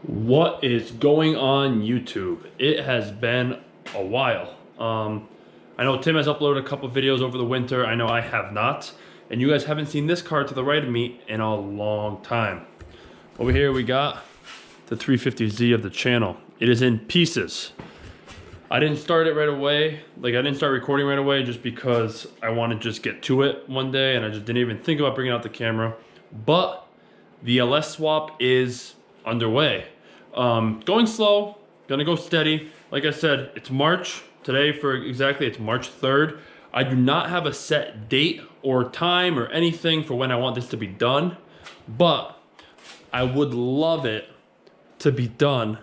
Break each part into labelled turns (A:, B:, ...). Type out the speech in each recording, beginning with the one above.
A: What is going on YouTube? It has been a while. I know Tim has uploaded a couple videos over the winter. I know I have not. And you guys haven't seen this car to the right of me in a long time. Over here we got the 350Z of the channel. It is in pieces. I didn't start it right away. I didn't start recording right away just because I wanted to just get to it one day and I just didn't even think about bringing out the camera. But the LS swap is underway. Going slow, gonna go steady. Like I said, it's March. Today it's March 3rd. I do not have a set date or time or anything for when I want this to be done, but I would love it to be done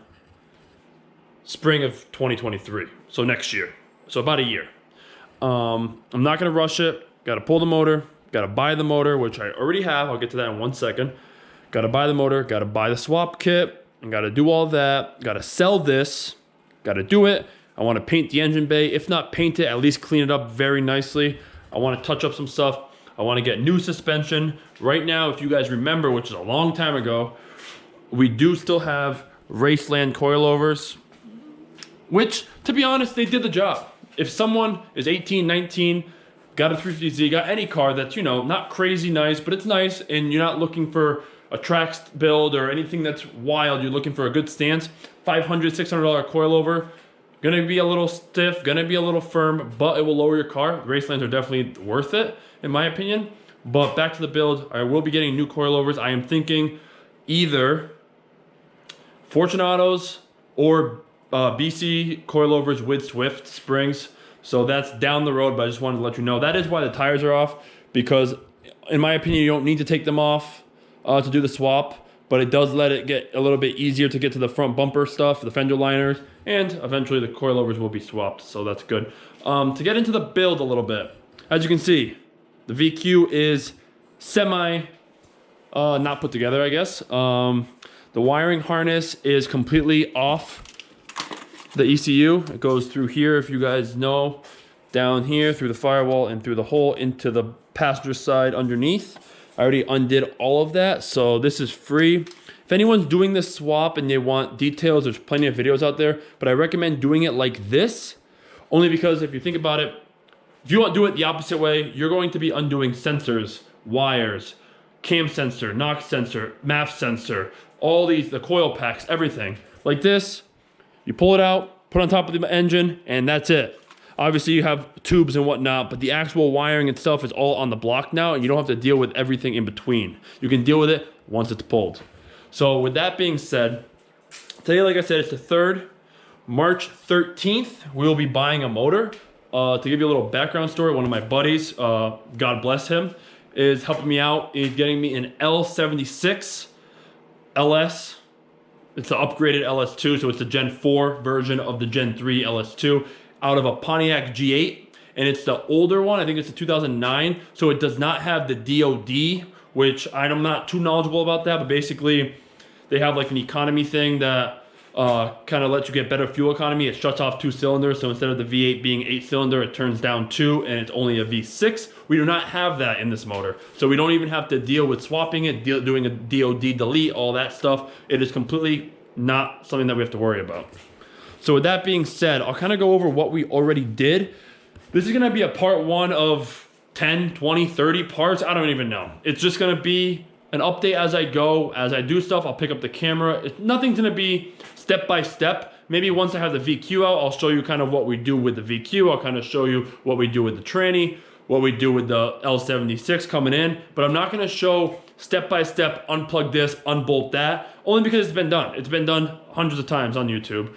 A: spring of 2023. So next year. So about a year. I'm not gonna rush it. Gotta pull the motor, gotta buy the motor, which I already have. I'll get to that in 1 second. Gotta buy the motor, gotta buy the swap kit, and gotta do all that. Gotta sell this, gotta do it. I wanna paint the engine bay. If not paint it, at least clean it up very nicely. I wanna touch up some stuff. I wanna get new suspension. Right now, if you guys remember, which is a long time ago, we do still have Raceland Coilovers, which, to be honest, they did the job. If someone is 18, 19, got a 350Z, got any car that's, not crazy nice, but it's nice, and you're not looking for a track build or anything that's wild, you're looking for a good stance, $500, $600 coilover, gonna be a little stiff, gonna be a little firm, but it will lower your car. Racelands are definitely worth it, in my opinion. But back to the build, I will be getting new coilovers. I am thinking either Fortunatos or BC coilovers with Swift springs. So that's down the road, but I just wanted to let you know. That is why the tires are off, because in my opinion, you don't need to take them off to do the swap, but it does let it get a little bit easier to get to the front bumper stuff, the fender liners, and eventually the coilovers will be swapped, so that's good. To get into the build a little bit, as you can see, the VQ is semi not put together, I guess. The wiring harness is completely off the ECU. It goes through here, if you guys know, down here through the firewall and through the hole into the passenger side underneath. I already undid all of that, so this is free. If anyone's doing this swap and they want details, there's plenty of videos out there, but I recommend doing it like this, only because if you think about it, if you want to do it the opposite way, you're going to be undoing sensors, wires, cam sensor, knock sensor, MAF sensor, all these, the coil packs, everything. Like this, you pull it out, put it on top of the engine, and that's it. Obviously, you have tubes and whatnot, but the actual wiring itself is all on the block now, and you don't have to deal with everything in between. You can deal with it once it's pulled. So with that being said, today, like I said, it's the 3rd, March 13th. We will be buying a motor. To give you a little background story, one of my buddies, God bless him, is helping me out. He's getting me an L76 LS. It's the upgraded LS2, so it's the Gen 4 version of the Gen 3 LS2. Out of a Pontiac G8, and it's the older one. I think it's the 2009, so it does not have the DOD, which I'm not too knowledgeable about that, but basically they have like an economy thing that kind of lets you get better fuel economy. It shuts off 2 cylinders, so instead of the V8 being 8-cylinder, it turns down 2, and it's only a V6. We do not have that in this motor, so we don't even have to deal with swapping it, doing a DOD delete, all that stuff. It is completely not something that we have to worry about. So with that being said, I'll kind of go over what we already did. This is going to be a part 1 of 10, 20, 30 parts. I don't even know. It's just going to be an update as I go. As I do stuff, I'll pick up the camera. Nothing's going to be step by step. Maybe once I have the VQ out, I'll show you kind of what we do with the VQ. I'll kind of show you what we do with the tranny, what we do with the L76 coming in. But I'm not going to show step by step, unplug this, unbolt that, only because it's been done. It's been done hundreds of times on YouTube.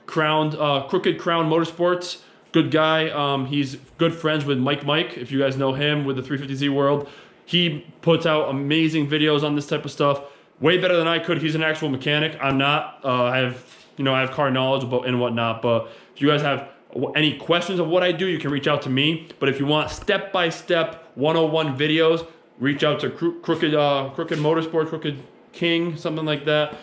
A: Crooked Crown Motorsports, good guy. He's good friends with Mike, if you guys know him with the 350Z world. He puts out amazing videos on this type of stuff. Way better than I could. He's an actual mechanic. I'm not. I have car knowledge about and whatnot, but if you guys have any questions of what I do, you can reach out to me. But if you want step-by-step 101 videos, reach out to Crooked Motorsports, Crooked King, something like that.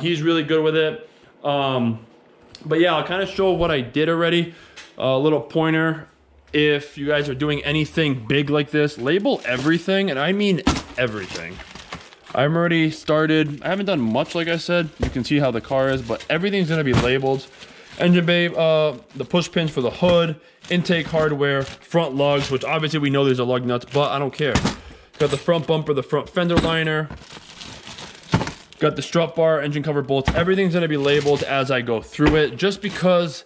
A: He's really good with it. But yeah, I'll kind of show what I did already. A little pointer. If you guys are doing anything big like this, label everything, and I mean everything. I'm already started. I haven't done much, like I said. You can see how the car is, but everything's gonna be labeled. Engine bay, the push pins for the hood, intake hardware, front lugs, which obviously we know these are lug nuts, but I don't care. Got the front bumper, the front fender liner, got the strut bar, engine cover bolts. Everything's gonna be labeled as I go through it, just because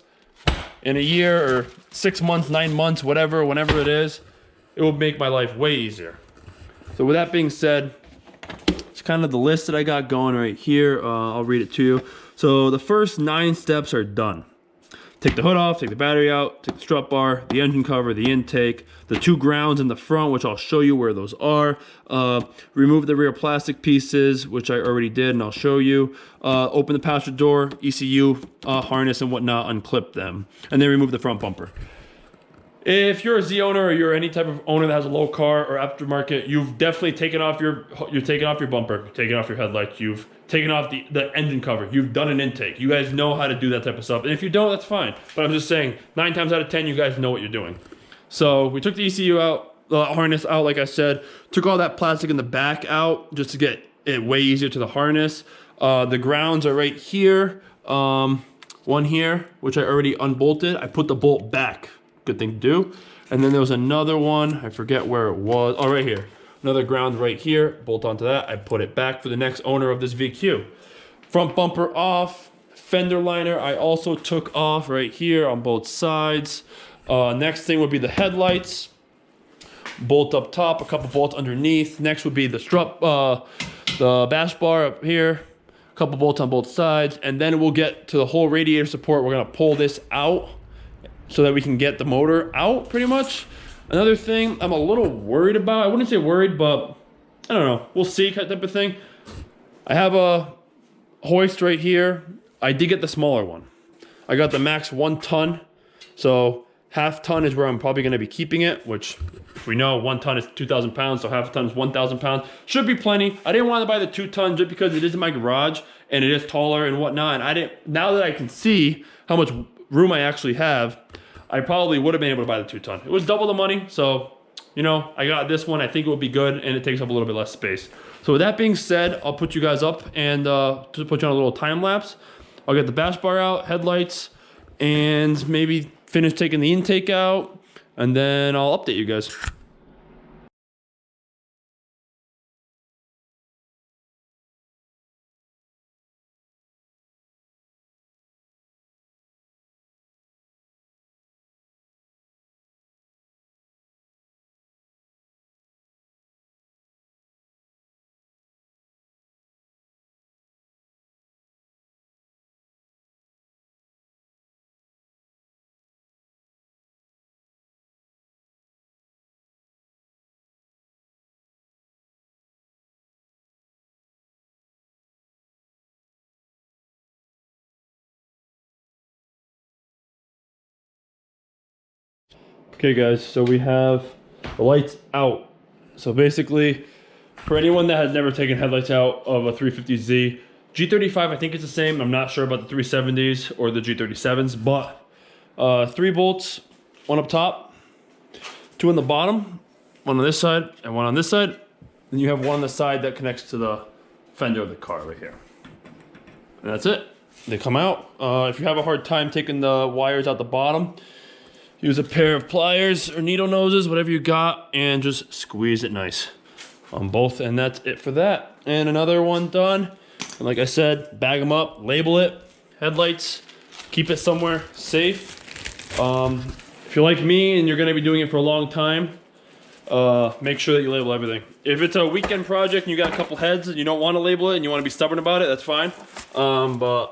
A: in a year or 6 months, 9 months, whatever, whenever it is, it will make my life way easier. So with that being said, it's kind of the list that I got going right here. I'll read it to you. So the first 9 steps are done. Take the hood off, take the battery out, take the strut bar, the engine cover, the intake, the 2 grounds in the front, which I'll show you where those are. Remove the rear plastic pieces, which I already did, and I'll show you. Open the passenger door, ECU, harness and whatnot, unclip them. And then remove the front bumper. If you're a Z owner or you're any type of owner that has a low car or aftermarket, you've definitely taken off your bumper, you've taken off your headlights, you've taken off the engine cover, you've done an intake. You guys know how to do that type of stuff. And if you don't, that's fine. But I'm just saying, 9 times out of 10, you guys know what you're doing. So we took the ECU out, the harness out, like I said, took all that plastic in the back out just to get it way easier to the harness. The grounds are right here. One here, which I already unbolted. I put the bolt back. Good thing to do. And then there was another one, I forget where it was. Oh, right here. Another ground right here, bolt onto that. I put it back for the next owner of this VQ. Front bumper off, fender liner I also took off right here on both sides. Next thing would be the headlights. Bolt up top, a couple bolts underneath. Next would be the strut, the bash bar up here. A couple bolts on both sides. And then we'll get to the whole radiator support. We're gonna pull this out so that we can get the motor out, pretty much. Another thing I'm a little worried about, I wouldn't say worried, but I don't know, we'll see type of thing. I have a hoist right here. I did get the smaller one. I got the max 1 ton, so half ton is where I'm probably gonna be keeping it, which if we know 1 ton is 2,000 pounds, so half a ton is 1,000 pounds. Should be plenty. I didn't want to buy the 2 ton just because it is in my garage and it is taller and whatnot, and now that I can see how much room I actually have, I probably would have been able to buy the 2 ton. It was double the money, so, you know, I got this one. I think it will be good, and it takes up a little bit less space. So with that being said, I'll put you guys up and just put you on a little time lapse. I'll get the bash bar out, headlights, and maybe finish taking the intake out, and then I'll update you guys. Okay guys, so we have the lights out. So basically, for anyone that has never taken headlights out of a 350Z, G35 I think it's the same. I'm not sure about the 370s or the G37s, but 3 bolts, 1 up top, 2 on the bottom, 1 on this side and 1 on this side. Then you have 1 on the side that connects to the fender of the car right here. And that's it. They come out. If you have a hard time taking the wires out the bottom, use a pair of pliers or needle noses, whatever you got, and just squeeze it nice on both. And that's it for that. And another one done. And like I said, bag them up, label it, headlights, keep it somewhere safe. If you're like me and you're gonna be doing it for a long time, make sure that you label everything. If it's a weekend project and you got a couple heads and you don't wanna label it and you wanna be stubborn about it, that's fine. But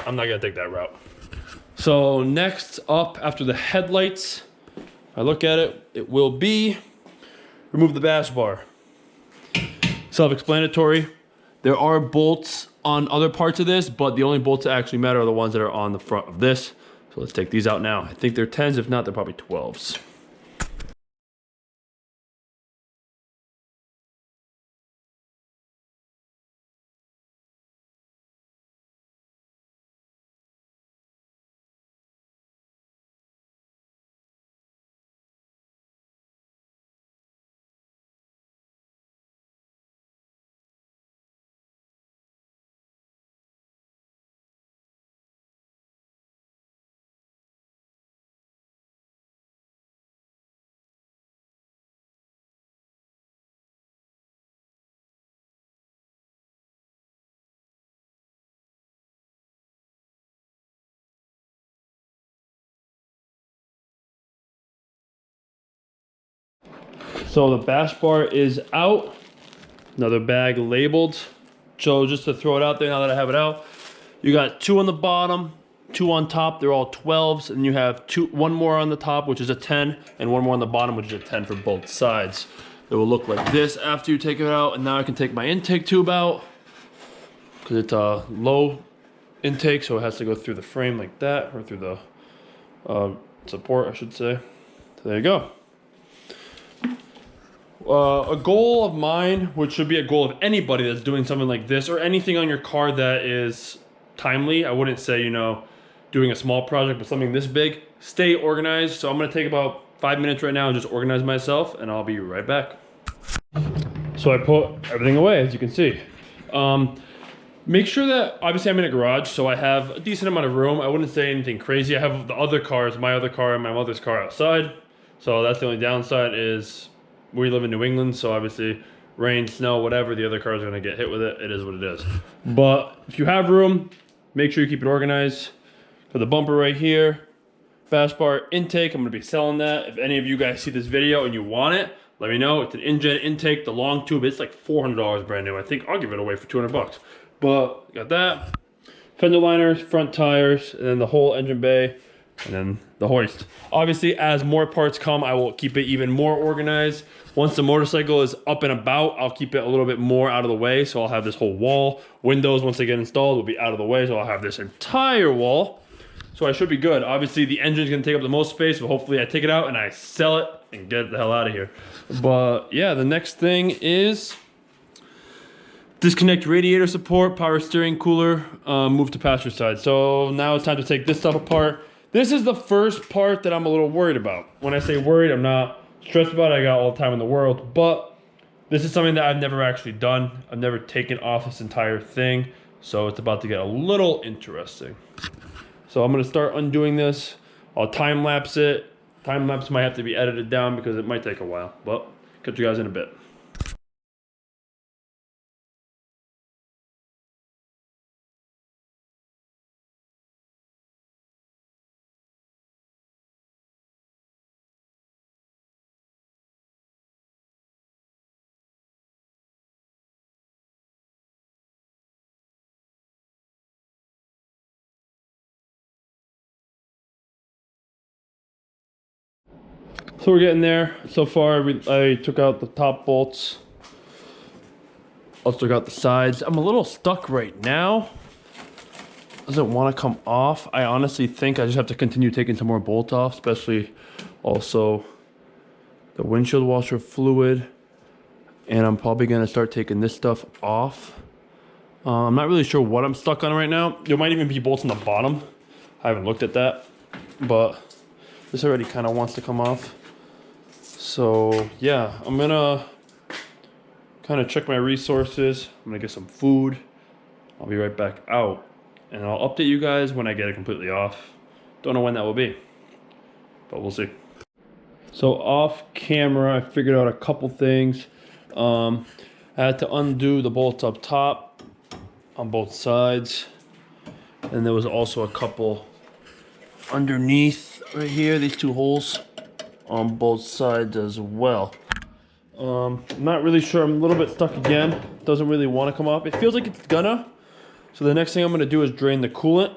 A: I'm not gonna take that route. So next up, after the headlights, I look at it, it will be remove the bash bar. Self-explanatory. There are bolts on other parts of this, but the only bolts that actually matter are the ones that are on the front of this. So let's take these out now. I think they're 10s, if not, they're probably 12s. So the bash bar is out. Another bag labeled. So just to throw it out there now that I have it out, you got 2 on the bottom, 2 on top. They're all 12s, and you have one more on the top, which is a 10, and one more on the bottom, which is a 10 for both sides. It will look like this after you take it out, and now I can take my intake tube out because it's a low intake, so it has to go through the frame like that, or through the support, I should say. So there you go. A goal of mine, which should be a goal of anybody that's doing something like this, or anything on your car that is timely. I wouldn't say, you know, doing a small project, but something this big, stay organized. So I'm gonna take about 5 minutes right now and just organize myself, and I'll be right back. So I put everything away, as you can see. Make sure that, obviously I'm in a garage, so I have a decent amount of room. I wouldn't say anything crazy. I have the other cars, my other car and my mother's car outside. So that's the only downside is we live in New England, so obviously rain, snow, whatever, the other cars are gonna get hit with it. It is what it is. But if you have room, make sure you keep it organized. For the bumper right here, bash bar intake, I'm gonna be selling that. If any of you guys see this video and you want it, let me know. It's an InJet intake, the long tube. It's like $400 brand new. I think I'll give it away for 200 bucks. But got that. Fender liners, front tires, and then the whole engine bay, and then the hoist. Obviously, as more parts come, I will keep it even more organized. Once the motorcycle is up and about, I'll keep it a little bit more out of the way. So I'll have this whole wall. Windows, once they get installed, will be out of the way. So I'll have this entire wall. So I should be good. Obviously, the engine's gonna take up the most space, but hopefully I take it out and I sell it and get the hell out of here. But yeah, the next thing is disconnect radiator support, power steering cooler, move to passenger side. So now it's time to take this stuff apart. This is the first part that I'm a little worried about. When I say worried, I'm not stressed about it. I got all the time in the world, but this is something that I've never actually done. I've never taken off this entire thing. So it's about to get a little interesting. So I'm gonna start undoing this. I'll time lapse it. Time lapse might have to be edited down because it might take a while, but catch you guys in a bit. So we're getting there. So far, I took out the top bolts. Also took out the sides. I'm a little stuck right now. Doesn't want to come off. I honestly think I just have to continue taking some more bolts off, especially also the windshield washer fluid. And I'm probably going to start taking this stuff off. I'm not really sure what I'm stuck on right now. There might even be bolts on the bottom. I haven't looked at that, but this already kind of wants to come off. So yeah, I'm gonna kind of check my resources. I'm gonna get some food. I'll be right back out, and I'll update you guys when I get it completely off. Don't know when that will be, but we'll see. So off camera, I figured out a couple things. I had to undo the bolts up top on both sides, and there was also a couple underneath right here, these 2 holes on both sides as well. I'm not really sure. I'm a little bit stuck again. Doesn't really want to come off. It feels like it's gonna. So the next thing I'm gonna do is drain the coolant,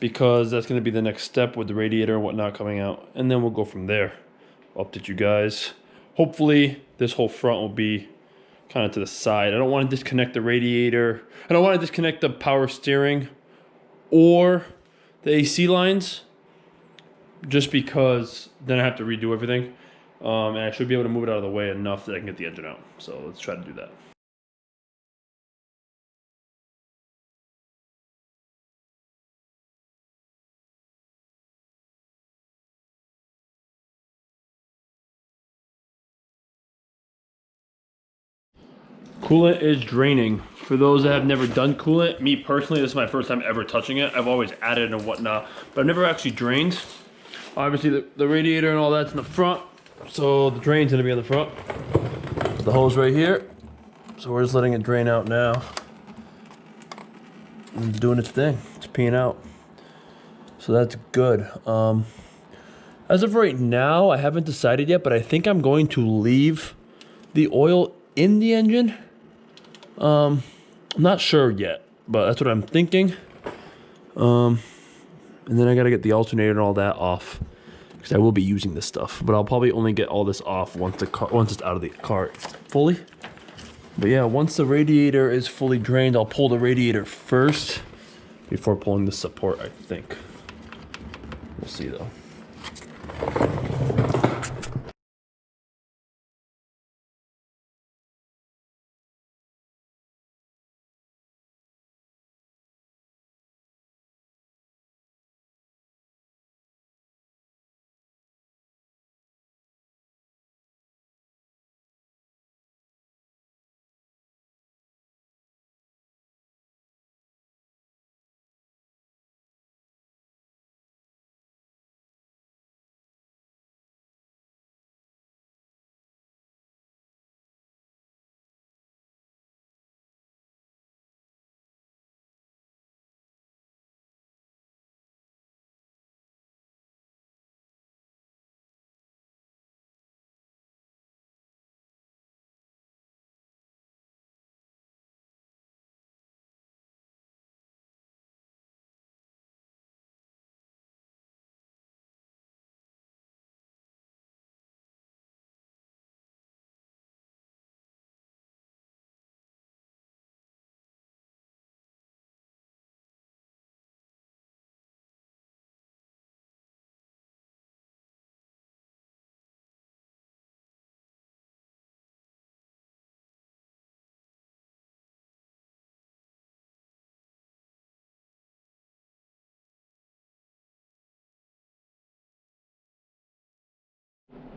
A: because that's gonna be the next step with the radiator and whatnot coming out, and then we'll go from there. I'll update you guys. Hopefully this whole front will be kind of to the side. I don't want to disconnect the radiator. I don't want to disconnect the power steering or the AC lines, just because then I have to redo everything. And I should be able to move it out of the way enough that I can get the engine out. So let's try to do that. Coolant is draining. For those that have never done coolant, me personally, this is my first time ever touching it. I've always added and whatnot, but I've never actually drained. Obviously the radiator and all that's in the front, so the drain's gonna be on the front. The hose right here, so we're just letting it drain out now. It's doing its thing, it's peeing out. So that's good. As of right now, I haven't decided yet, but I think I'm going to leave the oil in the engine. I'm not sure yet, but that's what I'm thinking. And then I gotta get the alternator and all that off, because I will be using this stuff. But I'll probably only get all this off once it's out of the car fully. But yeah, once the radiator is fully drained, I'll pull the radiator first before pulling the support, I think. We'll see though.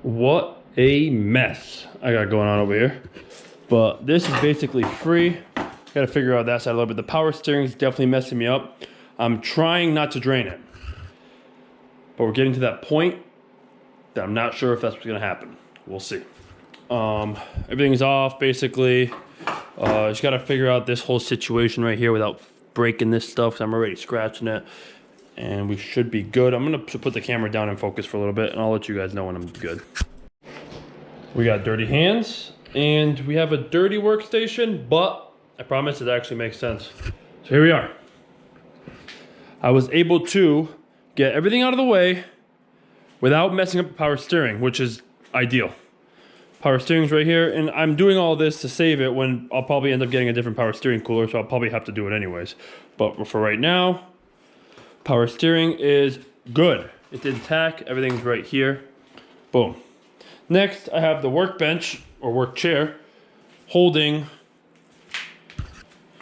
A: What a mess I got going on over here. But this is basically free. Gotta figure out that side a little bit. The power steering is definitely messing me up. I'm trying not to drain it, but we're getting to that point that I'm not sure if that's what's gonna happen. We'll see. Everything's off basically. Just gotta figure out this whole situation right here without breaking this stuff, because I'm already scratching it. And we should be good. I'm gonna put the camera down and focus for a little bit, and I'll let you guys know when I'm good. We got dirty hands, and we have a dirty workstation, but I promise it actually makes sense. So here we are. I was able to get everything out of the way without messing up the power steering, which is ideal. Power steering's right here, and I'm doing all this to save it when I'll probably end up getting a different power steering cooler, so I'll probably have to do it anyways. But for right now, power steering is good. It's intact, everything's right here. Boom. Next, I have the workbench, or work chair, holding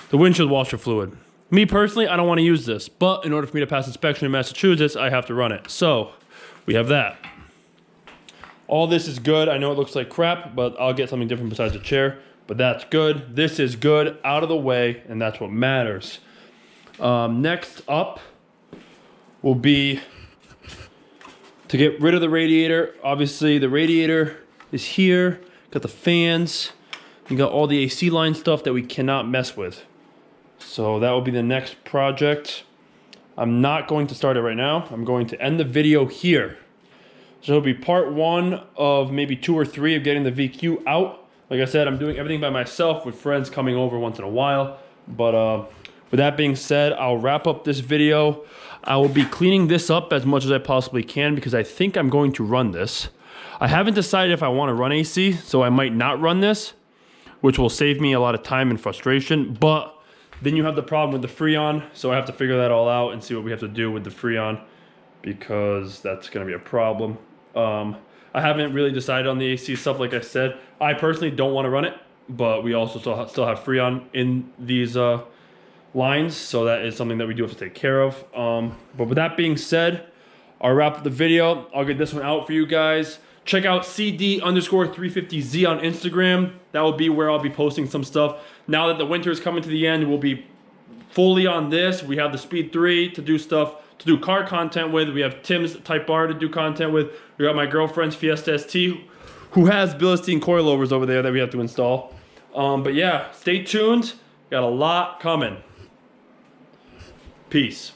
A: the windshield washer fluid. Me personally, I don't want to use this, but in order for me to pass inspection in Massachusetts, I have to run it. So, we have that. All this is good. I know it looks like crap, but I'll get something different besides a chair. But that's good. This is good, out of the way, and that's what matters. Next up will be to get rid of the radiator. Obviously, the radiator is here. Got the fans. You got all the AC line stuff that we cannot mess with. So that will be the next project. I'm not going to start it right now. I'm going to end the video here. So it'll be part 1 of maybe 2 or 3 of getting the VQ out. Like I said, I'm doing everything by myself with friends coming over once in a while. But with that being said, I'll wrap up this video. I will be cleaning this up as much as I possibly can because I think I'm going to run this. I haven't decided if I want to run AC, so I might not run this, which will save me a lot of time and frustration. But then you have the problem with the Freon, so I have to figure that all out and see what we have to do with the Freon, because that's going to be a problem. I haven't really decided on the AC stuff. Like I said, I personally don't want to run it, but we also still have Freon in these lines, so that is something that we do have to take care of. But with that being said, I'll wrap up the video. I'll get this one out for you guys. Check out CD_350Z on Instagram. That will be where I'll be posting some stuff. Now that the winter is coming to the end, we'll be fully on this. We have the Speed 3 to do stuff, to do car content with. We have Tim's Type R to do content with. We got my girlfriend's Fiesta ST, who has Bilstein coilovers over there that we have to install. But yeah, stay tuned. Got a lot coming. Peace.